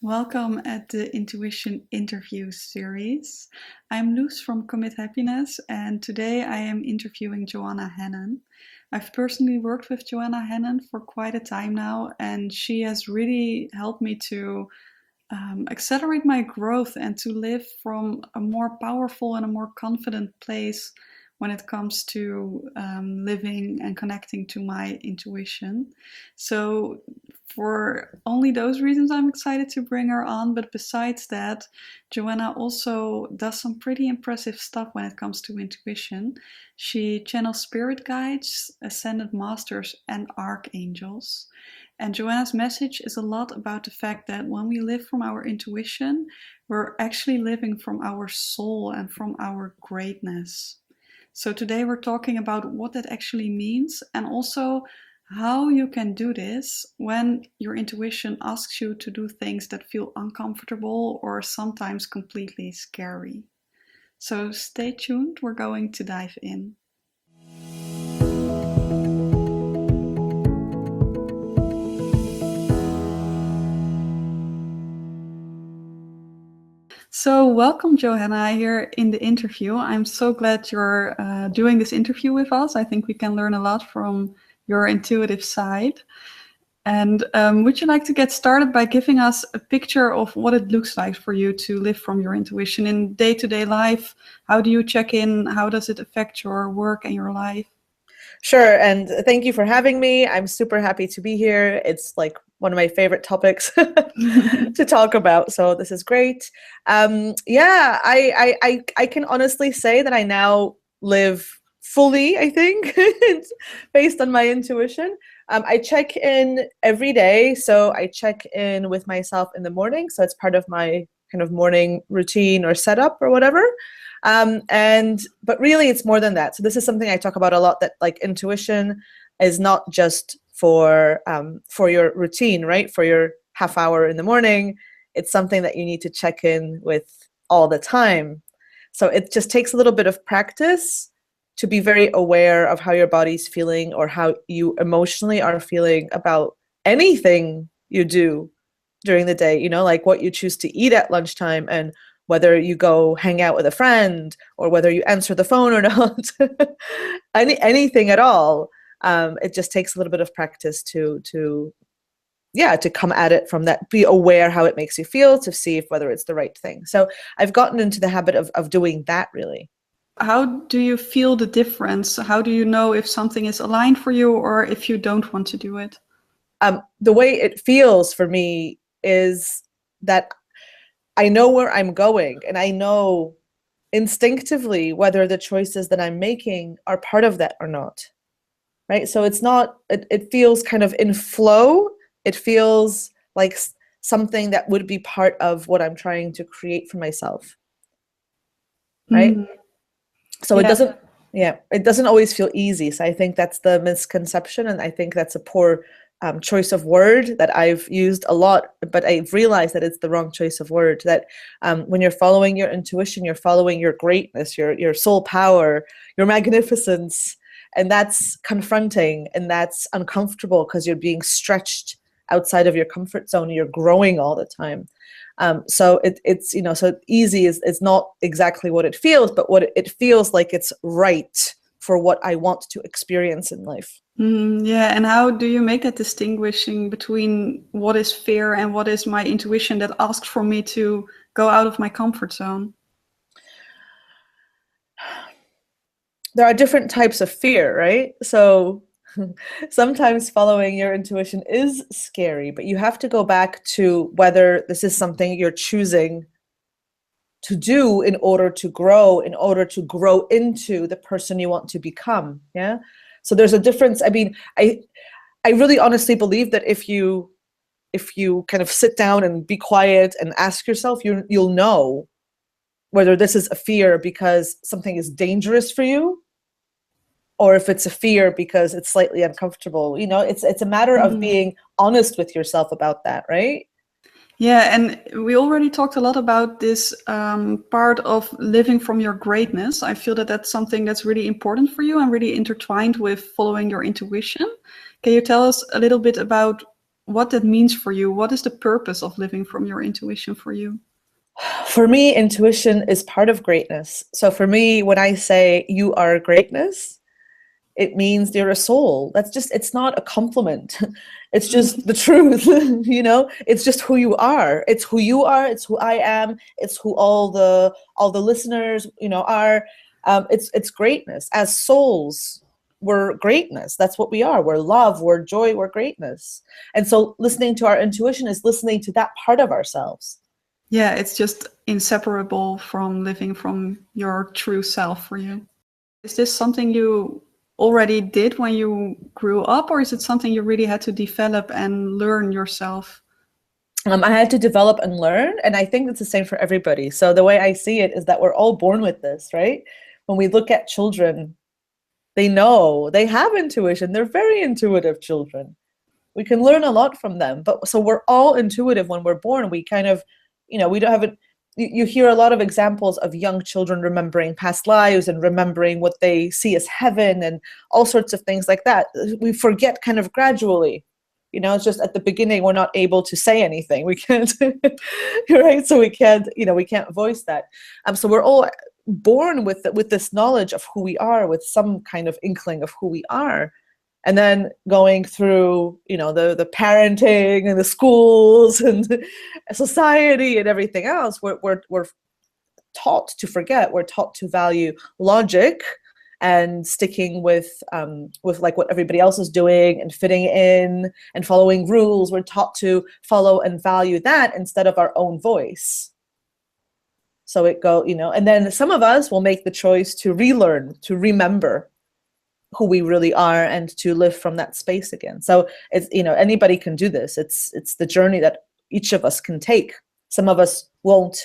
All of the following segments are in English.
Welcome at the Intuition Interviews series. I'm Loes from Commit Happiness, and today I am interviewing Joanna Hennon. I've personally worked with Joanna Hennon for quite a time now, and she has really helped me to accelerate my growth and to live from a more powerful and a more confident place when it comes to living and connecting to my intuition. So, for only those reasons, I'm excited to bring her on. But besides that, Joanna also does some pretty impressive stuff when it comes to intuition. She channels spirit guides, ascended masters, and archangels. And Joanna's message is a lot about the fact that when we live from our intuition, we're actually living from our soul and from our greatness. So today we're talking about what that actually means and also how you can do this when your intuition asks you to do things that feel uncomfortable or sometimes completely scary. So stay tuned, we're going to dive in. So welcome, Johanna, here in the interview. I'm so glad you're doing this interview with us. I think we can learn a lot from your intuitive side. And would you like to get started by giving us a picture of what it looks like for you to live from your intuition in day-to-day life? How do you check in? How does it affect your work and your life? Sure, and thank you for having me. I'm super happy to be here. It's like one of my favorite topics to talk about, so this is great. I can honestly say that I now live fully, I think, based on my intuition. I check in every day, so I check in with myself in the morning, so it's part of my kind of morning routine or setup or whatever. But really it's more than that. So this is something I talk about a lot, that like intuition is not just for your routine, right? For your half hour in the morning. It's something that you need to check in with all the time. So it just takes a little bit of practice to be very aware of how your body's feeling or how you emotionally are feeling about anything you do during the day, you know, like what you choose to eat at lunchtime and whether you go hang out with a friend or whether you answer the phone or not, anything at all. It just takes a little bit of practice to come at it from that, be aware how it makes you feel, to see if whether it's the right thing. So I've gotten into the habit of doing that, really. How do you feel the difference? How do you know if something is aligned for you or if you don't want to do it? The way it feels for me is that I know where I'm going, and I know instinctively whether the choices that I'm making are part of that or not, right? So it's not, it feels kind of in flow. It feels like something that would be part of what I'm trying to create for myself, right? Mm. So Yeah. it doesn't always feel easy. So I think that's the misconception, and I think that's a poor choice of word that I've used a lot, but I've realized that it's the wrong choice of word. That when you're following your intuition, you're following your greatness, your soul power, your magnificence, and that's confronting and that's uncomfortable because you're being stretched outside of your comfort zone. You're growing all the time. So it's, you know, so easy is not exactly what it feels, but what it feels like it's right for what I want to experience in life. Yeah, and how do you make that distinguishing between what is fear and what is my intuition that asks for me to go out of my comfort zone? There are different types of fear, right? So sometimes following your intuition is scary, but you have to go back to whether this is something you're choosing to do in order to grow into the person you want to become. Yeah. So there's a difference. I mean, I really honestly believe that if you kind of sit down and be quiet and ask yourself, you'll know whether this is a fear because something is dangerous for you, or if it's a fear because it's slightly uncomfortable. You know, it's a matter of being honest with yourself about that, right? Yeah, and we already talked a lot about this part of living from your greatness. I feel that that's something that's really important for you and really intertwined with following your intuition. Can you tell us a little bit about what that means for you. What is the purpose of living from your intuition for you? For me, intuition is part of greatness. So for me, when I say you are greatness, it means you're a soul. It's not a compliment. It's just the truth, you know? It's just who you are. It's who you are. It's who I am. It's who all the listeners, you know, are. It's greatness. As souls, we're greatness. That's what we are. We're love, we're joy, we're greatness. And so listening to our intuition is listening to that part of ourselves. Yeah, it's just inseparable from living from your true self for you. Is this something you already did when you grew up, or is it something you really had to develop and learn yourself? I had to develop and learn, and I think it's the same for everybody. So the way I see it is that we're all born with this, right? When we look at children, they know, they have intuition. They're very intuitive children. We can learn a lot from them. But so we're all intuitive when we're born. We kind of, you know, we don't have it. You hear a lot of examples of young children remembering past lives and remembering what they see as heaven and all sorts of things like that. We forget kind of gradually. You know, it's just at the beginning, we're not able to say anything. We can't, right? So we can't, you know, we can't voice that. So we're all born with this knowledge of who we are, with some kind of inkling of who we are. And then going through, you know, the parenting and the schools and society and everything else, we're taught to forget. We're taught to value logic and sticking with like what everybody else is doing and fitting in and following rules. We're taught to follow and value that instead of our own voice. So it go, you know, and then some of us will make the choice to relearn, to remember who we really are and to live from that space again. So it's, you know, anybody can do this. It's the journey that each of us can take. Some of us won't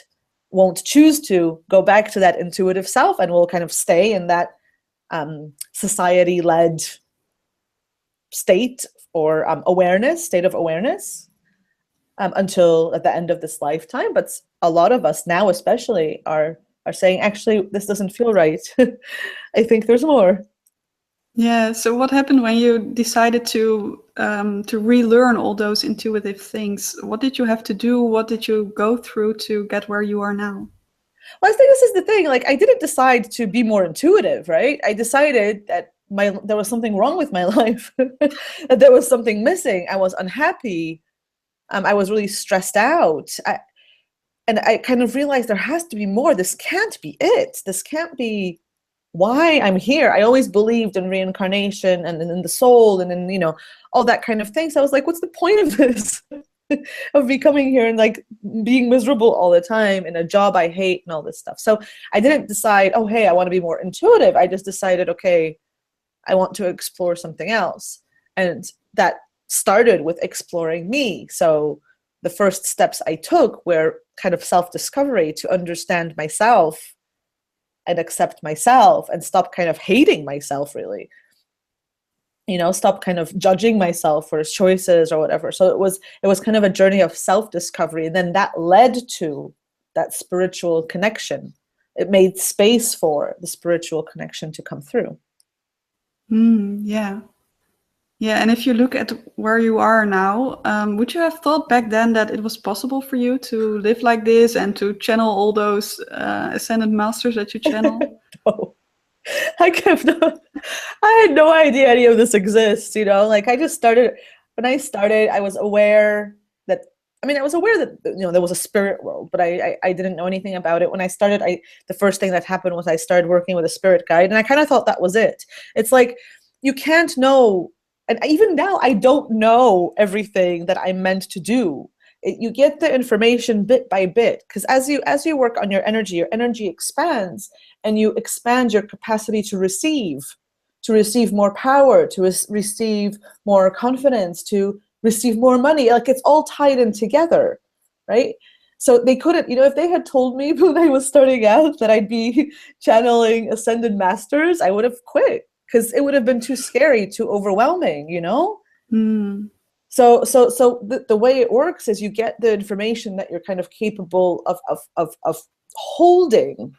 choose to go back to that intuitive self, and will kind of stay in that society-led state or state of awareness until at the end of this lifetime. But a lot of us now especially are saying, actually, this doesn't feel right. I think there's more. Yeah, so what happened when you decided to relearn all those intuitive things? What did you have to do? What did you go through to get where you are now? Well, I think this is the thing. Like, I didn't decide to be more intuitive, right? I decided that there was something wrong with my life, that there was something missing. I was unhappy. I was really stressed out. And I kind of realized there has to be more. This can't be it. This can't be why I'm here. I always believed in reincarnation and in the soul and in, you know, all that kind of thing. So I was like, what's the point of this? Of me coming here and like being miserable all the time in a job I hate and all this stuff. So I didn't decide, oh, hey, I want to be more intuitive. I just decided, okay, I want to explore something else. And that started with exploring me. So the first steps I took were kind of self-discovery, to understand myself and accept myself and stop kind of hating myself, really. You know, stop kind of judging myself for choices or whatever. So it was kind of a journey of self-discovery. And then that led to that spiritual connection. It made space for the spiritual connection to come through. Yeah. Yeah, and if you look at where you are now, would you have thought back then that it was possible for you to live like this and to channel all those ascended masters that you channel? No. I had no idea any of this exists, you know, like when I started, I was aware that, I was aware that, you know, there was a spirit world, but I didn't know anything about it. When I started, the first thing that happened was I started working with a spirit guide, and I kind of thought that was it. It's like, you can't know, and even now, I don't know everything that I'm meant to do. You get the information bit by bit, because as you work on your energy expands, and you expand your capacity to receive more power, to receive more confidence, to receive more money. Like, it's all tied in together, right? So they couldn't, you know, if they had told me when I was starting out that I'd be channeling ascended masters, I would have quit, because it would have been too scary, too overwhelming, you know? So the way it works is you get the information that you're kind of capable of holding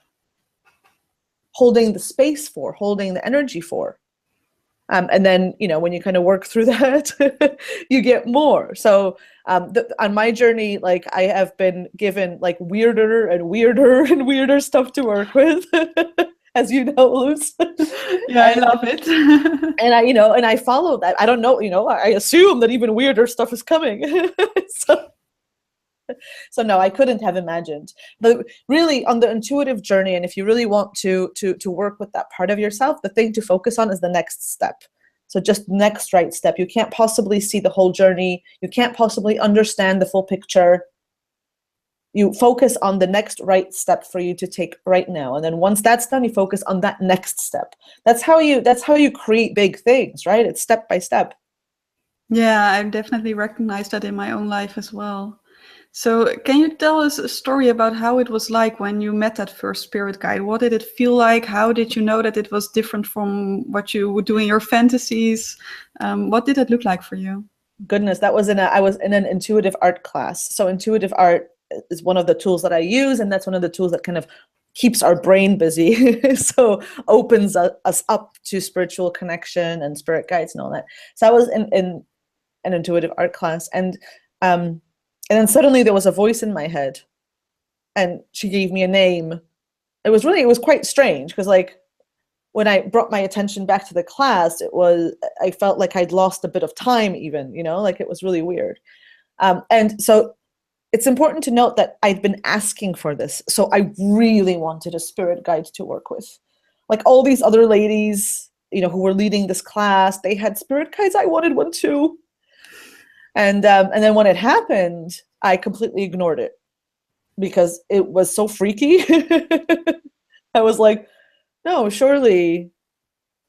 the space for, holding the energy for. And then, when you kind of work through that, you get more. So on my journey, like I have been given like weirder and weirder and weirder stuff to work with, as you know, Luz. Yeah, I And love it. and I follow that. I don't know, I assume that even weirder stuff is coming. So no, I couldn't have imagined. But really, on the intuitive journey, and if you really want to work with that part of yourself, the thing to focus on is the next step. So just next right step. You can't possibly see the whole journey. You can't possibly understand the full picture. You focus on the next right step for you to take right now. And then once that's done, you focus on that next step. That's how you create big things, right? It's step by step. Yeah, I've definitely recognized that in my own life as well. So can you tell us a story about how it was like when you met that first spirit guide? What did it feel like? How did you know that it was different from what you would do in your fantasies? What did it look like for you? Goodness, I was in an intuitive art class. So intuitive art is one of the tools that I use, and that's one of the tools that kind of keeps our brain busy. So opens us up to spiritual connection and spirit guides and all that. So I was in an intuitive art class, and then suddenly there was a voice in my head, and she gave me a name. It was quite strange, because like when I brought my attention back to the class, I felt like I'd lost a bit of time even, like it was really weird. And so it's important to note that I'd been asking for this. So I really wanted a spirit guide to work with. Like all these other ladies, who were leading this class, they had spirit guides. I wanted one too. And then when it happened, I completely ignored it because it was so freaky. I was like, no, surely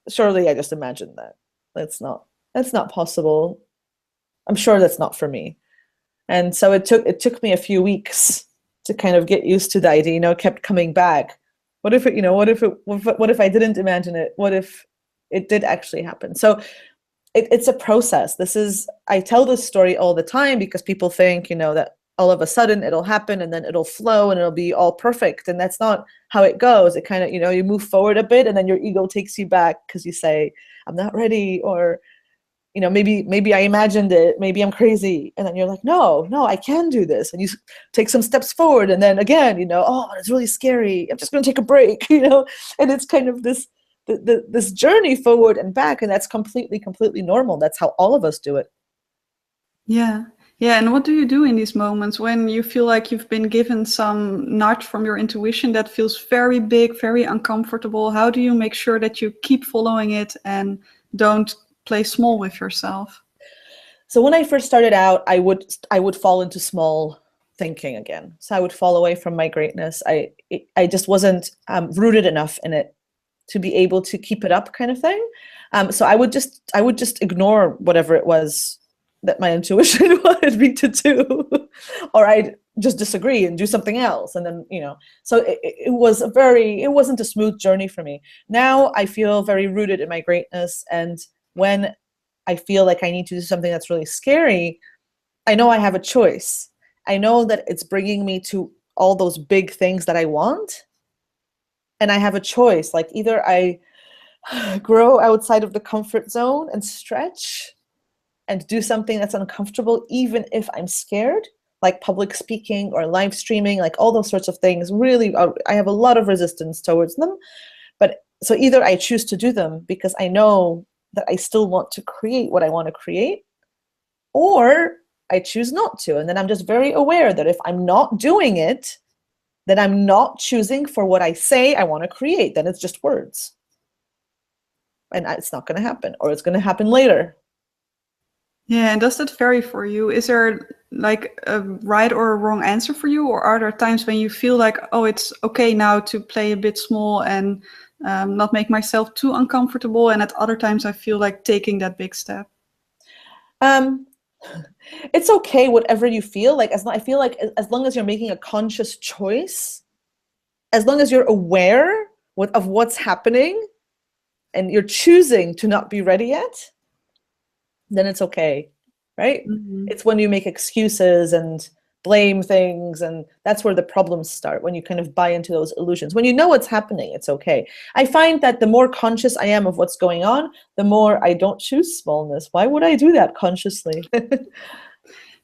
I just imagined that. That's not possible. I'm sure that's not for me. And so it took me a few weeks to kind of get used to the idea, it kept coming back. What if I didn't imagine it? What if it did actually happen? So it's a process. I tell this story all the time because people think, that all of a sudden it'll happen and then it'll flow and it'll be all perfect. And that's not how it goes. It kind of, you move forward a bit and then your ego takes you back because you say, I'm not ready, or, maybe I imagined it, maybe I'm crazy. And then you're like, no, I can do this. And you take some steps forward and then again, oh, it's really scary. I'm just going to take a break, and it's kind of this journey forward and back, and that's completely normal. That's how all of us do it. Yeah. And what do you do in these moments when you feel like you've been given some nudge from your intuition that feels very big, very uncomfortable? How do you make sure that you keep following it and don't play small with yourself? So when I first started out, I would fall into small thinking again. So I would fall away from my greatness. I just wasn't rooted enough in it to be able to keep it up, kind of thing. So I would just ignore whatever it was that my intuition wanted me to do, or I'd just disagree and do something else. And then, so it wasn't a smooth journey for me. Now I feel very rooted in my greatness. And when I feel like I need to do something that's really scary, I know I have a choice. I know that it's bringing me to all those big things that I want. And I have a choice, like either I grow outside of the comfort zone and stretch and do something that's uncomfortable, even if I'm scared, like public speaking or live streaming, like all those sorts of things. Really, I have a lot of resistance towards them. But so either I choose to do them because I know that I still want to create what I want to create, or I choose not to. And then I'm just very aware that if I'm not doing it, then I'm not choosing for what I say I want to create. Then it's just words. And it's not going to happen, or it's going to happen later. Yeah, and does that vary for you? Is there like a right or a wrong answer for you? Or are there times when you feel like, oh, it's okay now to play a bit small and not make myself too uncomfortable? And at other times I feel like taking that big step. It's okay, whatever you feel like. I feel like as long as you're making a conscious choice, as long as you're aware of what's happening and you're choosing to not be ready yet, then it's okay, right? Mm-hmm. It's when you make excuses and blame things, and that's where the problems start, when you kind of buy into those illusions. When you know what's happening, it's okay. I find that the more conscious I am of what's going on, the more I don't choose smallness. Why would I do that consciously?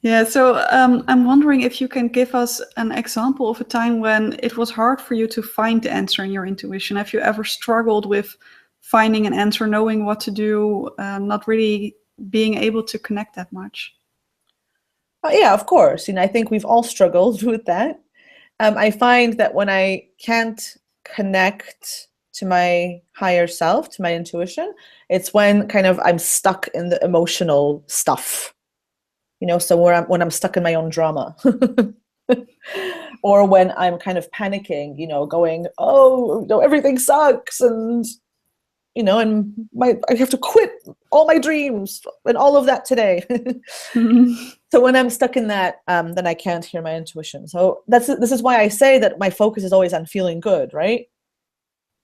Yeah, so I'm wondering if you can give us an example of a time when it was hard for you to find the answer in your intuition. Have you ever struggled with finding an answer, knowing what to do, not really being able to connect that much? Yeah, of course. I think we've all struggled with that. I find that when I can't connect to my higher self, to my intuition, it's when kind of I'm stuck in the emotional stuff. So when I'm stuck in my own drama. Or when I'm kind of panicking, going, oh, everything sucks, and and I have to quit all my dreams and all of that today. So when I'm stuck in that, then I can't hear my intuition. So this is why I say that my focus is always on feeling good, right?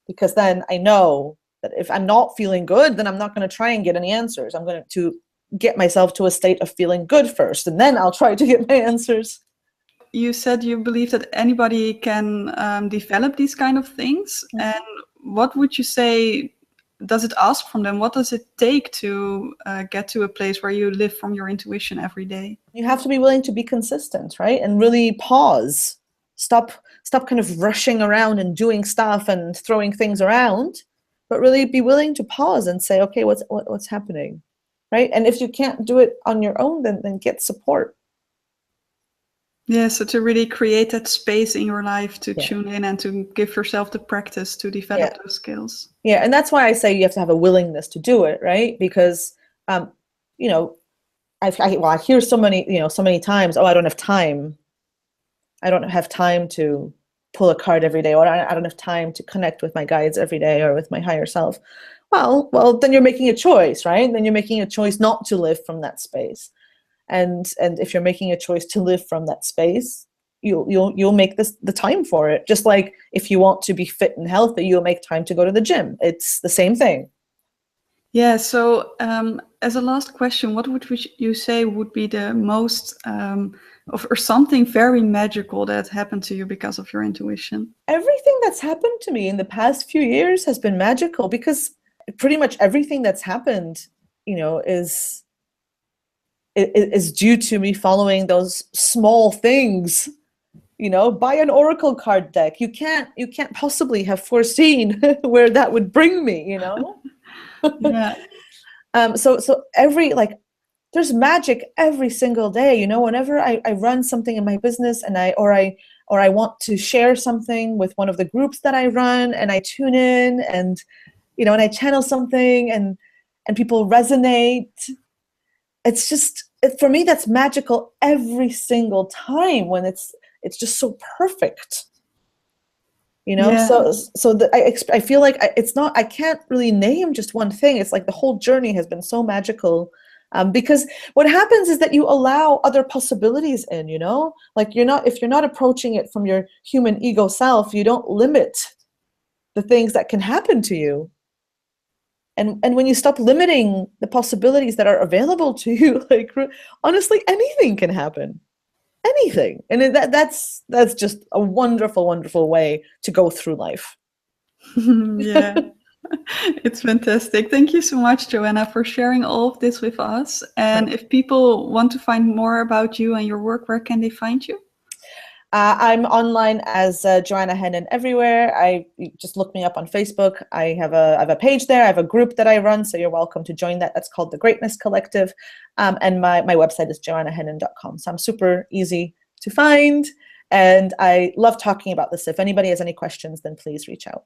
Because then I know that if I'm not feeling good, then I'm not going to try and get any answers. I'm going to get myself to a state of feeling good first, and then I'll try to get my answers. You said you believe that anybody can develop these kind of things. Mm-hmm. And what would you say does it ask from them? What does it take to get to a place where you live from your intuition every day? You have to be willing to be consistent, right? And really pause. Stop kind of rushing around and doing stuff and throwing things around, but really be willing to pause and say, okay, what's happening, right? And if you can't do it on your own, then get support. Yeah, so to really create that space in your life to tune in and to give yourself the practice to develop those skills. Yeah, and that's why I say you have to have a willingness to do it, right? Because, I hear so many times, oh, I don't have time. I don't have time to pull a card every day, or I don't have time to connect with my guides every day or with my higher self. Well, then you're making a choice, right? Then you're making a choice not to live from that space. And if you're making a choice to live from that space, you'll make the time for it. Just like if you want to be fit and healthy, you'll make time to go to the gym. It's the same thing. Yeah. So as a last question, what would you say would be the most or something very magical that happened to you because of your intuition? Everything that's happened to me in the past few years has been magical, because pretty much everything that's happened, is due to me following those small things. Buy an oracle card deck. You can't possibly have foreseen where that would bring me. Yeah. So every, there's magic every single day. Whenever I run something in my business and I want to share something with one of the groups that I run, and I tune in and and I channel something and people resonate. It's just, for me, that's magical every single time, when it's just so perfect. Yeah. So I feel like it's not, I can't really name just one thing. It's like the whole journey has been so magical, because what happens is that you allow other possibilities in, like if you're not approaching it from your human ego self, you don't limit the things that can happen to you. And when you stop limiting the possibilities that are available to you, honestly, anything can happen. Anything. And that's just a wonderful, wonderful way to go through life. Yeah. It's fantastic. Thank you so much, Joanna, for sharing all of this with us. And if people want to find more about you and your work, where can they find you? I'm online as Joanna Hennon everywhere. Just look me up on Facebook. I have a page there. I have a group that I run, so you're welcome to join that. That's called the Greatness Collective. And my website is joannahennon.com. So I'm super easy to find. And I love talking about this. If anybody has any questions, then please reach out.